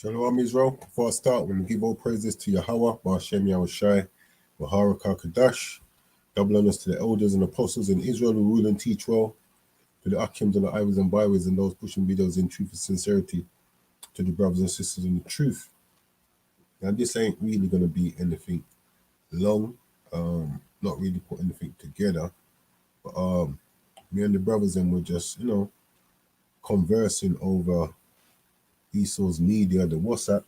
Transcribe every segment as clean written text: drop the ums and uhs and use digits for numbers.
Shalom Israel. Before I start, we give all praises to Yahweh, Ba'ashem Yahushai, Baharaka Kadash, double honors to the elders and apostles in Israel who rule and teach well, to the Akims and the Iwas and Byways and those pushing videos in truth and sincerity, to the brothers and sisters in the truth. Now this ain't really going to be anything long, not really put anything together, but me and the brothers and we're just, conversing over Esau's media, the WhatsApp,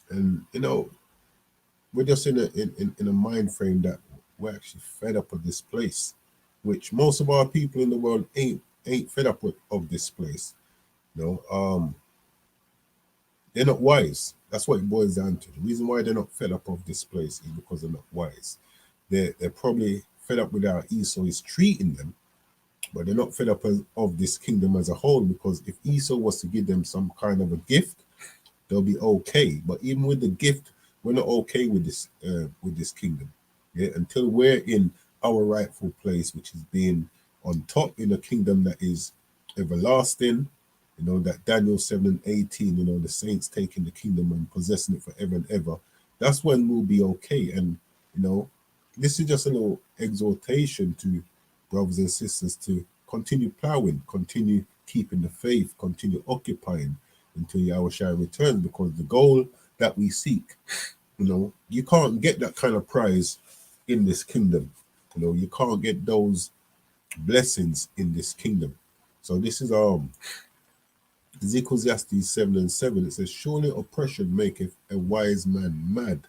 and we're just in a mind frame that we're actually fed up of this place, which most of our people in the world ain't fed up of this place. They're not wise. That's what it boils down to. The reason why they're not fed up of this place is because they're not wise. They're probably fed up with how Esau is treating them, but they're not fed up of this kingdom as a whole, because if Esau was to give them some kind of a gift, they'll be okay. But even with the gift, we're not okay with this kingdom. Yeah, until we're in our rightful place, which is being on top in a kingdom that is everlasting. That Daniel 7:18, the saints taking the kingdom and possessing it forever and ever. That's when we'll be okay. And this is just a little exhortation to brothers and sisters to continue plowing, continue keeping the faith, continue occupying until Yahushua returns, because the goal that we seek, you can't get that kind of prize in this kingdom. You can't get those blessings in this kingdom. So this is Ecclesiastes 7:7. It says, surely oppression maketh a wise man mad.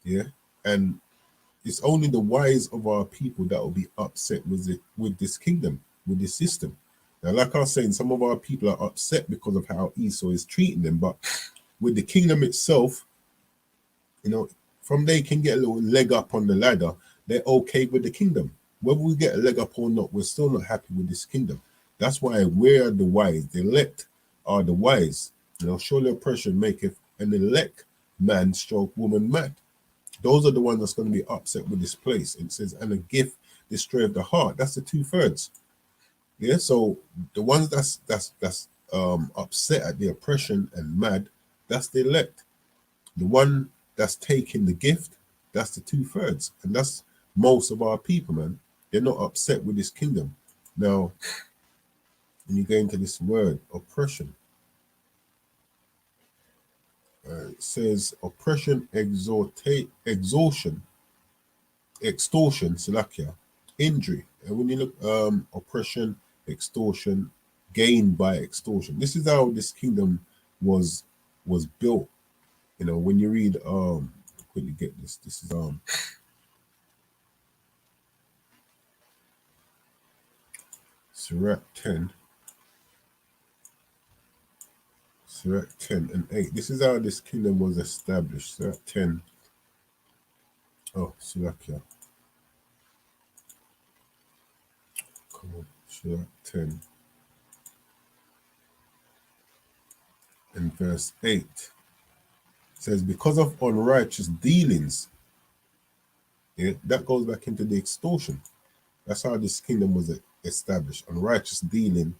Yeah. And it's only the wise of our people that will be upset with this kingdom, with this system. Now, like I was saying, some of our people are upset because of how Esau is treating them, but with the kingdom itself, from they can get a little leg up on the ladder, they're okay with the kingdom. Whether we get a leg up or not, we're still not happy with this kingdom. That's why we're the wise. The elect are the wise. Surely oppression maketh an elect man stroke woman mad. Those are the ones that's going to be upset with this place. It says, and a gift destroyeth the heart. That's the 2/3. Yeah. So the ones that's upset at the oppression and mad, that's the elect. The one that's taking the gift, that's the 2/3. And that's most of our people, man. They're not upset with this kingdom. Now, when you go into this word, oppression, it says oppression, extortion, Salakia, injury. And when you look, oppression, extortion, gain by extortion. This is how this kingdom was built. When you read, quickly get this. This is Sirach 10. Sirach 10:8. This is how this kingdom was established. Sirach 10. Oh, Salakia. Come on, Sirach 10 and verse 8. It says, because of unrighteous dealings, that goes back into the extortion. That's how this kingdom was established. Unrighteous dealing,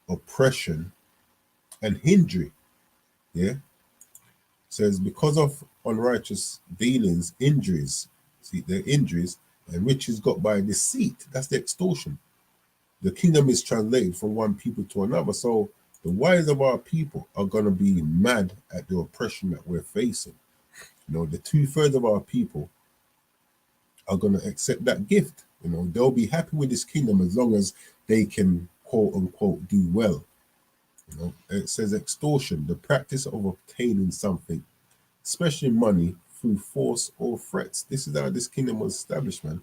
oppression, and hindering. Yeah. It says, because of unrighteous dealings, injuries. See, they're injuries, and riches got by deceit. That's the extortion. The kingdom is translated from one people to another. So the wise of our people are going to be mad at the oppression that we're facing. The 2/3 of our people are going to accept that gift. They'll be happy with this kingdom as long as they can, quote unquote, do well. It says extortion, the practice of obtaining something, especially money, through force or threats. This is how this kingdom was established, man.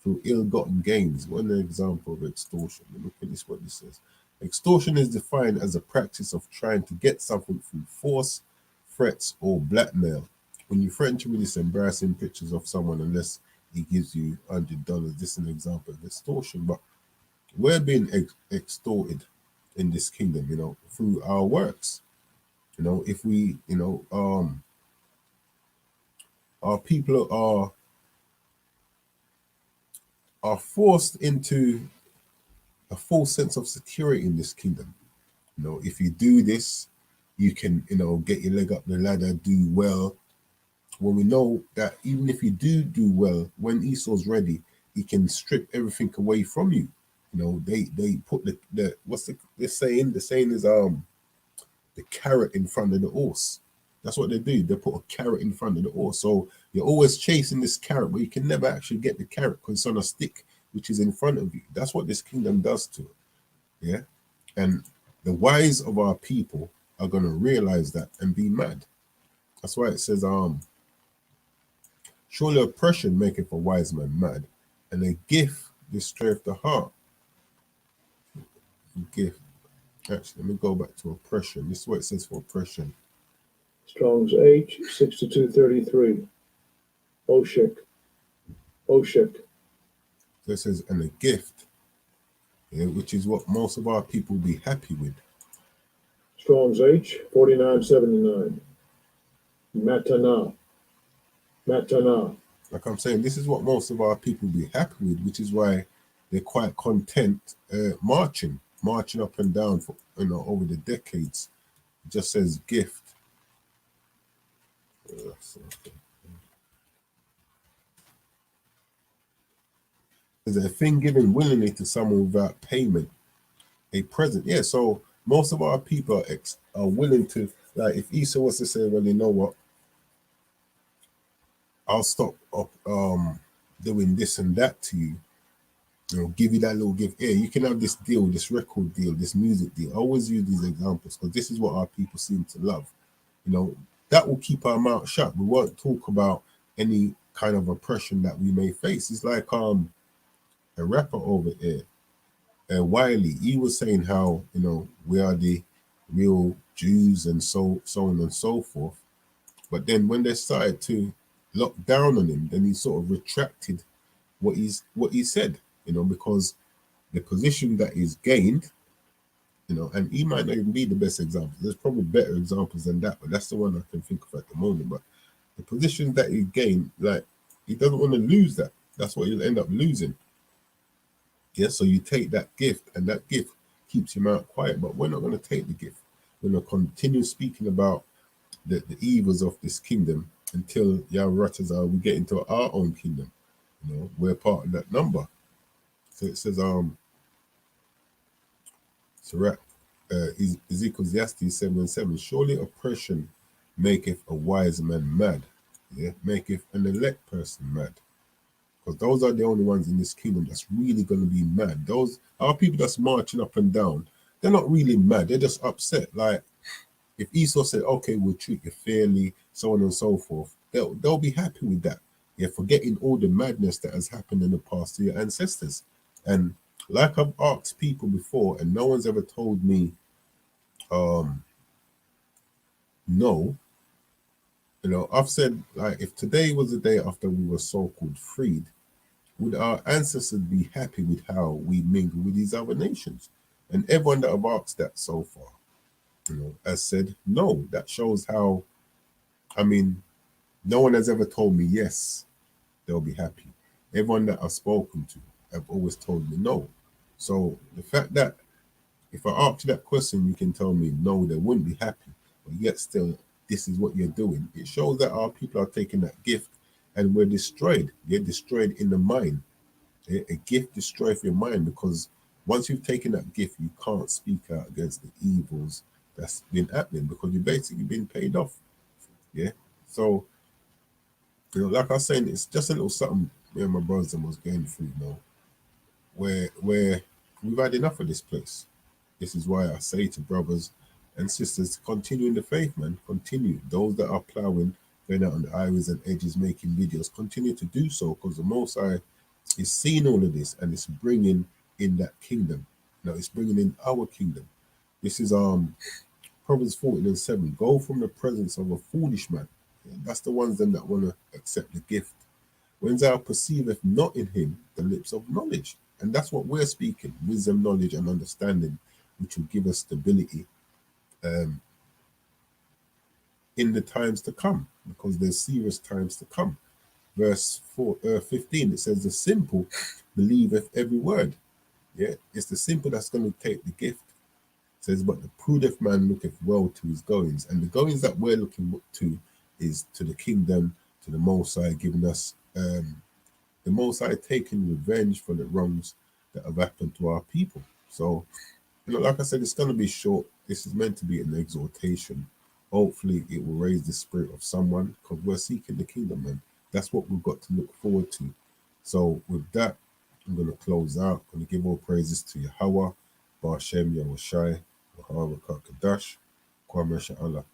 Through ill-gotten gains. One example of extortion. Look at this, what this says. Extortion is defined as a practice of trying to get something through force, threats, or blackmail. When you threaten to release embarrassing pictures of someone unless he gives you $100, this is an example of extortion. But we're being extorted in this kingdom, through our works. If we, our people are forced into a false sense of security in this kingdom. If you do this, you can, get your leg up the ladder, do well. When we know that even if you do well, when Esau's ready, he can strip everything away from you. They put the what's the saying? The saying is the carrot in front of the horse. That's what they do. They put a carrot in front of the horse. So you're always chasing this carrot, but you can never actually get the carrot because it's on a stick, which is in front of you. That's what this kingdom does to it. Yeah. And the wise of our people are going to realize that and be mad. That's why it says, surely oppression maketh a wise man mad, and a gift destroyeth the heart. Gift. Actually, let me go back to oppression. This is what it says for oppression. Strong's H 6233. Oshik. So it says, and a gift, which is what most of our people will be happy with. Strong's H 4979. Matana. Like I'm saying, this is what most of our people will be happy with, which is why they're quite content marching up and down for over the decades. It just says gift. There's a thing given willingly to someone without payment, a present. Yeah, so most of our people are willing to, like, if Esau was to say, well, you know what, I'll stop doing this and that to you, give you that little gift. Yeah, you can have this deal, this record deal, this music deal. I always use these examples because this is what our people seem to love. That will keep our mouth shut. We won't talk about any kind of oppression that we may face. It's like a rapper over here, Wiley. He was saying how we are the real Jews and so on and so forth. But then when they started to lock down on him, then he sort of retracted what he said, because the position that he's gained, and he might not even be the best example. There's probably better examples than that, but that's the one I can think of at the moment. But the position that he gained, like, he doesn't want to lose that. That's what he'll end up losing. Yeah, so you take that gift, and that gift keeps him out quiet. But we're not going to take the gift. We're going to continue speaking about the evils of this kingdom until we get into our own kingdom. We're part of that number. So it says, Ecclesiastes 7:7. Surely oppression maketh a wise man mad, maketh an elect person mad. Because those are the only ones in this kingdom that's really going to be mad. Those are people that's marching up and down. They're not really mad. They're just upset. Like, if Esau said, okay, we'll treat you fairly, so on and so forth, they'll be happy with that. You're forgetting all the madness that has happened in the past to your ancestors. And like I've asked people before, and no one's ever told me no. I've said, like, if today was the day after we were so-called freed, would our ancestors be happy with how we mingle with these other nations? And everyone that I've asked that so far, has said no. That shows how, no one has ever told me yes, they'll be happy. Everyone that I've spoken to have always told me no. So the fact that if I ask you that question, you can tell me no, they wouldn't be happy, but yet still this is what you're doing. It shows that our people are taking that gift and we're destroyed. You're destroyed in the mind. A gift destroys your mind, because once you've taken that gift, you can't speak out against the evils that's been happening, because you've basically been paid off. Yeah. So, like I was saying, it's just a little something me and my brothers was going through, where we've had enough of this place. This is why I say to brothers and sisters to continue in the faith, man. Continue. Those that are plowing, going out on the highways and edges, making videos, continue to do so, because the Most High is seeing all of this and it's bringing in that kingdom. It's bringing in our kingdom. This is Proverbs 14:7. Go from the presence of a foolish man. That's the ones then that want to accept the gift. When thou perceiveth not in him the lips of knowledge. And that's what we're speaking. Wisdom, knowledge, and understanding, which will give us stability in the times to come, because there's serious times to come. Verse 15, it says, the simple believeth every word. Yeah, it's the simple that's going to take the gift. says, but the prudent man looketh well to his goings, and the goings that we're looking to is to the kingdom, to the Most High, giving us the Most High taking revenge for the wrongs that have happened to our people. So, like I said, it's going to be short. This is meant to be an exhortation. Hopefully, it will raise the spirit of someone, because we're seeking the kingdom, and that's what we've got to look forward to. So, with that, I'm going to close out. I'm going to give all praises to Yahweh, Bashem Yahushai, Muhammad Kadash, Kwame Allah.